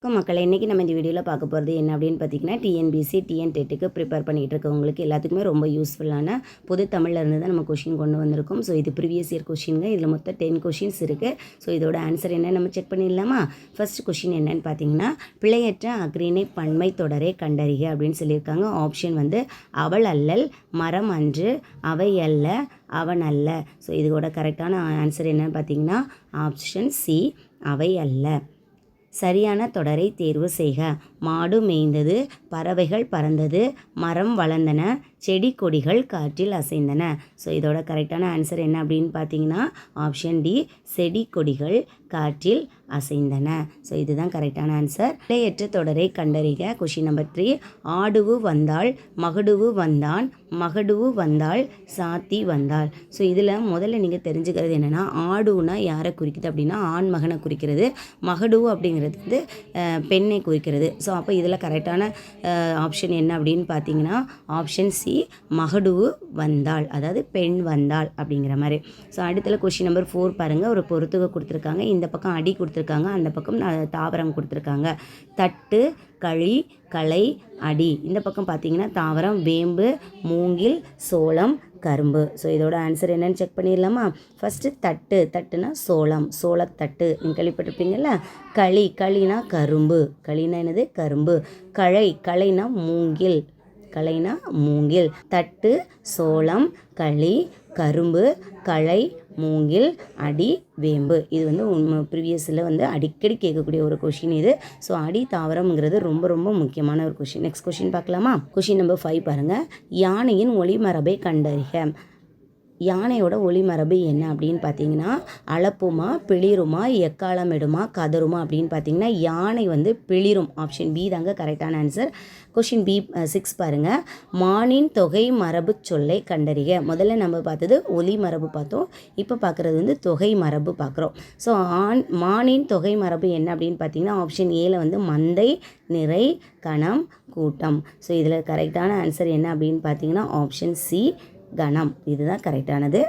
மக்களை இன்றைக்கி நம்ம இந்த வீடியோவில் பார்க்க போகிறது என்ன அப்படின்னு பார்த்தீங்கன்னா டிஎன்பிஎஸ்சி டிஎன் டெட்டுக்கு ப்ரிப்பேர் பண்ணிகிட்டு இருக்கவங்களுக்கு எல்லாத்துக்குமே ரொம்ப யூஸ்ஃபுல்லான பொது தமிழில் இருந்து தான் நம்ம கொஷின் கொண்டு வந்திருக்கோம். ஸோ இது ப்ரீவியஸ் இயர் கொஷின்ங்க. இதில் மொத்தம் 10 கொஷின்ஸ் இருக்குது. ஸோ இதோட ஆன்சர் என்ன நம்ம செக் பண்ணிடலாமா? ஃபர்ஸ்ட் கொஷின் என்னன்னு பார்த்தீங்கன்னா பிழையற்ற அக்ரிணை பன்மை தொடரை கண்டறிக அப்படின்னு சொல்லியிருக்காங்க. ஆப்ஷன் வந்து அவள் அல்லல், மரம் அன்று, அவை அல்ல, அவன் அல்ல. ஸோ இதோட கரெக்டான ஆன்சர் என்னன்னு பார்த்தீங்கன்னா ஆப்ஷன் சி, அவை அல்ல. சரியான தொடரை தேர்வு செய்க. மாடு மேய்ந்தது, பறவைகள் பறந்தது, மரம் வளர்ந்தன, செடி கொடிகள் காற்றில் அசைந்தன. ஸோ இதோட கரெக்டான ஆன்சர் என்ன அப்படின்னு பார்த்தீங்கன்னா ஆப்ஷன் டி, செடி கொடிகள் காற்றில் அசைந்தன. ஸோ இதுதான் கரெக்டான ஆன்சர். பிழையற்ற தொடரை கண்டறிக. Question number 3. ஆடுவு வந்தாள், மகடுவு வந்தான், மகடுவு வந்தாள், சாத்தி வந்தாள். ஸோ இதில் முதல்ல நீங்கள் தெரிஞ்சுக்கிறது என்னென்னா ஆடுனா யாரை குறிக்குது அப்படின்னா ஆண் மகனை குறிக்கிறது. மகடுவு அப்படிங்கிறது வந்து பெண்ணை குறிக்கிறது. ஸோ அப்போ இதில் கரெக்டான ஆப்ஷன் என்ன அப்படின்னு பார்த்தீங்கன்னா ஆப்ஷன் சி, மகடுவு வந்தாள், அதாவது பெண் வந்தாள் அப்படிங்கிற மாதிரி. ஸோ அடுத்தல கொஷின் நம்பர் 4 பாருங்கள். ஒரு பொறுத்துக கொடுத்துருக்காங்க. இந்த பக்கம் அடி கொடுத்துருக்காங்க, அந்த பக்கம் தாவரம் கொடுத்துருக்காங்க. தட்டு, களி, களை, அடி. இந்த பக்கம் பார்த்தீங்கன்னா தாவரம் வேம்பு, மூங்கில், சோளம், கரும்பு. ஸோ இதோட ஆன்சர் என்னன்னு செக் பண்ணிடலாமா? ஃபஸ்ட்டு தட்டு, தட்டுனா சோளம், சோளத்தட்டு நீங்கள் கேள்விப்பட்டிருப்பீங்கள்ல. களி, களினா கரும்பு, களினா என்னது கரும்பு. களை, களைனா மூங்கில், களைனா மூங்கில். தட்டு, சோளம், களி, கரும்பு, களை, மூங்கில், அடி, வேம்பு. இது வந்து ப்ரீவியஸில் வந்து அடிக்கடி கேட்கக்கூடிய ஒரு கொஷின் இது. ஸோ அடி தாவரம்ங்கிறது ரொம்ப ரொம்ப முக்கியமான ஒரு கொஷின். நெக்ஸ்ட் கொஷின் பார்க்கலாமா? கொஷின் நம்பர் 5 பாருங்கள். யானையின் ஒளிமரபை கண்டறிக. யானையோட ஒளிமரபு என்ன அப்படின்னு பார்த்தீங்கன்னா அளப்புமா, பிளிருமா, எக்காலமிடுமா, கதருமா அப்படின்னு பார்த்தீங்கன்னா யானை வந்து பிளிரும். ஆப்ஷன் பி தாங்க கரெக்டான ஆன்சர். கொஷின் பி 6 பாருங்கள். மானின் தொகை மரபு சொல்லை கண்டறிக. முதல்ல நம்ம பார்த்தது ஒலி மரபு பார்த்தோம். இப்போ பார்க்குறது வந்து தொகை மரபு பார்க்குறோம். ஸோ மானின் தொகை மரபு என்ன அப்படின்னு பார்த்தீங்கன்னா ஆப்ஷன் ஏல வந்து மந்தை, நிறை, கணம், கூட்டம். ஸோ இதில் கரெக்டான ஆன்சர் என்ன அப்படின்னு பார்த்தீங்கன்னா ஆப்ஷன் சி, கணம். இதுதான் கரெக்டானது.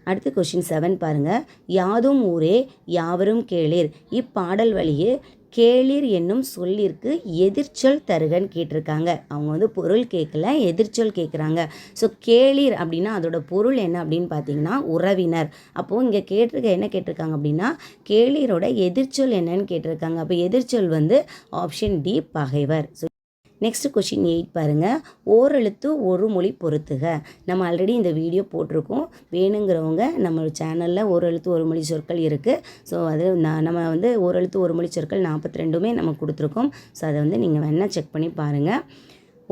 அடுத்து கொஷின் 7 பாருங்கள். யாதும் ஊரே யாவரும் கேளீர். இப்பாடல் வழியே கேளீர் என்னும் சொல்லிற்கு எதிர்ச்சொல் தருகன்னு கேட்டிருக்காங்க. அவங்க வந்து பொருள் கேட்கல, எதிர்ச்சொல் கேட்குறாங்க. ஸோ கேளீர் அப்படின்னா அதோட பொருள் என்ன அப்படின்னு பார்த்தீங்கன்னா உறவினர். அப்போது இங்கே கேட்டிருக்க என்ன கேட்டிருக்காங்க அப்படின்னா கேளீரோட எதிர்ச்சொல் என்னன்னு கேட்டிருக்காங்க. அப்போ எதிர்ச்சொல் வந்து ஆப்ஷன் டி, பகைவர். ஸோ நெக்ஸ்ட் கொஷின் 8 பாருங்கள். ஓரெழுத்து ஒரு மொழி பொறுத்துக. நம்ம ஆல்ரெடி இந்த வீடியோ போட்டிருக்கோம். வேணுங்கிறவங்க நம்ம சேனலில் ஓரெழுத்து ஒரு மொழி சொற்கள் இருக்குது. ஸோ அது நம்ம வந்து ஓரெழுத்து ஒரு மொழி சொற்கள் 42மே நம்ம கொடுத்துருக்கோம். ஸோ அதை வந்து நீங்கள் வேணால் செக் பண்ணி பாருங்கள்.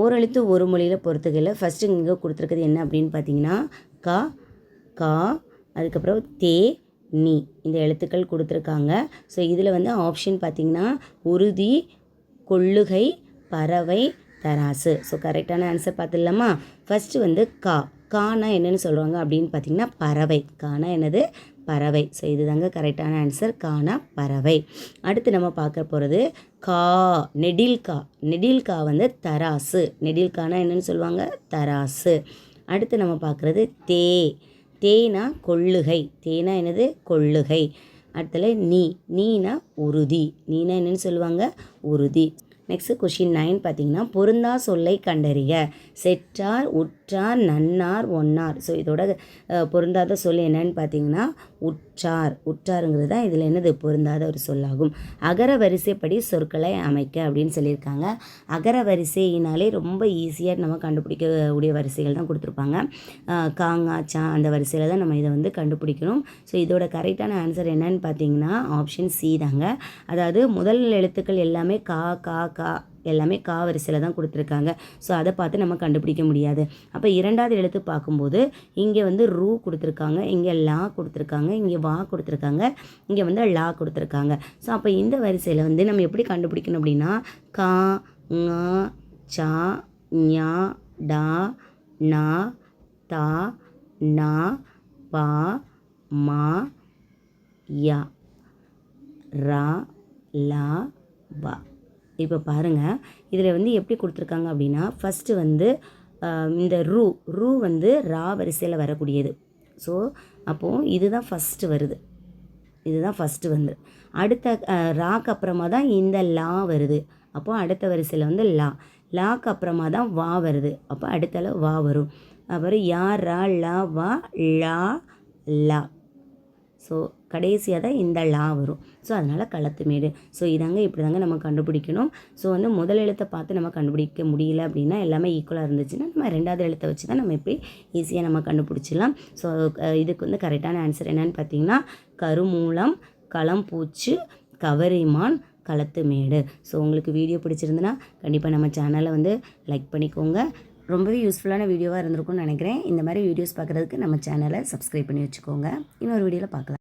ஓரெழுத்து ஒரு மொழியில் பொறுத்துகையில் ஃபஸ்ட்டு இங்கே கொடுத்துருக்குது என்ன அப்படின்னு பார்த்தீங்கன்னா கா, கா, அதுக்கப்புறம் தே, நீ இந்த எழுத்துக்கள் கொடுத்துருக்காங்க. ஸோ இதில் வந்து ஆப்ஷன் பார்த்திங்கன்னா உறுதி, கொள்ளுகை, பறவை, தராசு. ஸோ கரெக்டான ஆன்சர் பார்த்துடலாமா? ஃபஸ்ட்டு வந்து கா, கானா என்னென்னு சொல்கிறாங்க அப்படின்னு பார்த்தீங்கன்னா பறவை. கானா என்னது பறவை. ஸோ இதுதாங்க கரெக்டான ஆன்சர், கானா பறவை. அடுத்து நம்ம பார்க்க போகிறது கா, நெடில்கா. நெடில்கா வந்து தராசு. நெடில்கானா என்னென்னு சொல்லுவாங்க தராசு. அடுத்து நம்ம பார்க்குறது தே, தேனா கொள்ளுகை. தேனா என்னது கொள்ளுகை. அடுத்தல நீ, நீனா உறுதி. நீனா என்னென்னு சொல்லுவாங்க உறுதி. நெக்ஸ்ட் கொஷின் 9 பார்த்தீங்கன்னா பொருந்தா சொல்லை கண்டறிக. செற்றார், உற்றார், நன்னார், ஒன்னார். ஸோ இதோட பொருந்தாத சொல் என்னன்னு பார்த்தீங்கன்னா உற்றார். உற்றாருங்கிறது தான் இதில் என்னது பொருந்தாத ஒரு சொல்லாகும். அகர வரிசைப்படி சொற்களை அமைக்க அப்படின்னு சொல்லியிருக்காங்க. அகர வரிசையினாலே ரொம்ப ஈஸியாக நம்ம கண்டுபிடிக்கக்கூடிய வரிசைகள் தான் கொடுத்துருப்பாங்க. காங்கா, சா அந்த வரிசையில் தான் நம்ம இதை வந்து கண்டுபிடிக்கணும். ஸோ இதோட கரெக்டான ஆன்சர் என்னன்னு பார்த்தீங்கன்னா ஆப்ஷன் சி தாங்க. அதாவது முதல் எழுத்துக்கள் எல்லாமே கா, கா, கா எல்லாமே கா வரிசையில் தான் கொடுத்துருக்காங்க. ஸோ அதை பார்த்து நம்ம கண்டுபிடிக்க முடியாது. அப்போ இரண்டாவது எழுத்து பார்க்கும்போது இங்கே வந்து ரூ கொடுத்துருக்காங்க, இங்கே லா கொடுத்துருக்காங்க, இங்கே வா கொடுத்துருக்காங்க, இங்கே வந்து லா கொடுத்துருக்காங்க. ஸோ அப்போ இந்த வரிசையில் வந்து நம்ம எப்படி கண்டுபிடிக்கணும் அப்படின்னா கா, ஙா, சா, ஞா, டா, நா, தா, நா, பா, மா, யா, ரா, லா, வா. இப்போ பாருங்கள் இதில் வந்து எப்படி கொடுத்துருக்காங்க அப்படின்னா ஃபஸ்ட்டு வந்து இந்த ரூ வந்து ரா வரிசையில் வரக்கூடியது. ஸோ அப்போது இதுதான் ஃபஸ்ட்டு வருது. இதுதான் ஃபஸ்ட்டு வந்து அடுத்த ராக்கு அப்புறமா தான் இந்த லா வருது. அப்போது அடுத்த வரிசையில் வந்து லாக்கு அப்புறமா தான் வா வருது. அப்போ அடுத்தால வா வரும். அப்புறம் யா ரா லா வா லா லா. ஸோ கடைசியாக தான் இந்த லா வரும். ஸோ அதனால் களத்துமேடு. ஸோ இப்படி தாங்க நம்ம கண்டுபிடிக்கணும். ஸோ வந்து முதல் எழுத்தை பார்த்து நம்ம கண்டுபிடிக்க முடியல அப்படின்னா, எல்லாமே ஈக்குவலாக இருந்துச்சுன்னா நம்ம 2வது எழுத்தை வச்சு தான் நம்ம இப்படி ஈஸியாக நம்ம கண்டுபிடிச்சிடலாம். ஸோ இதுக்கு வந்து கரெக்டான ஆன்சர் என்னன்னு பார்த்தீங்கன்னா, கருமூலம், களம்பூச்சு, கவரிமான், களத்துமேடு. ஸோ உங்களுக்கு வீடியோ பிடிச்சிருந்துன்னா கண்டிப்பாக நம்ம சேனலை வந்து லைக் பண்ணிக்கோங்க. ரொம்பவே யூஸ்ஃபுல்லான வீடியோவாக இருந்திருக்கும்னு நினைக்கிறேன். இந்த மாதிரி வீடியோஸ் பார்க்குறதுக்கு நம்ம சேனலை சப்ஸ்கிரைப் பண்ணி வச்சுக்கோங்க. இன்னொரு வீடியோவில் பார்க்கலாம்.